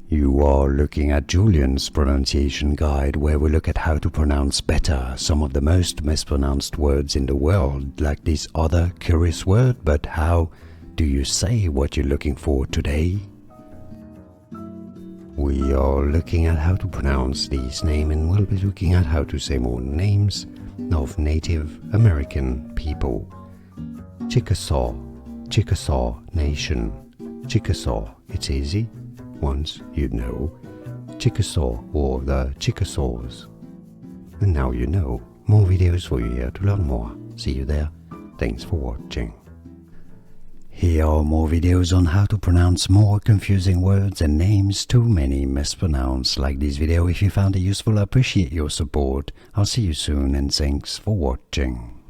You are looking at Julian's pronunciation guide, where we look at how to pronounce better some of the most mispronounced words in the world, like this other curious word. But how do you say what you're looking for today? We are looking at how to pronounce this name, and we'll be looking at how to say more names of Native American people. Chickasaw, Chickasaw Nation. Chickasaw, it's easy. Once you'd know. Chickasaw or the Chickasaws. And now you know. More videos for you here to learn more. See you there. Thanks for watching. Here are more videos on how to pronounce more confusing words and names too many mispronounced. Like this video if you found it useful. I appreciate your support. I'll see you soon and thanks for watching.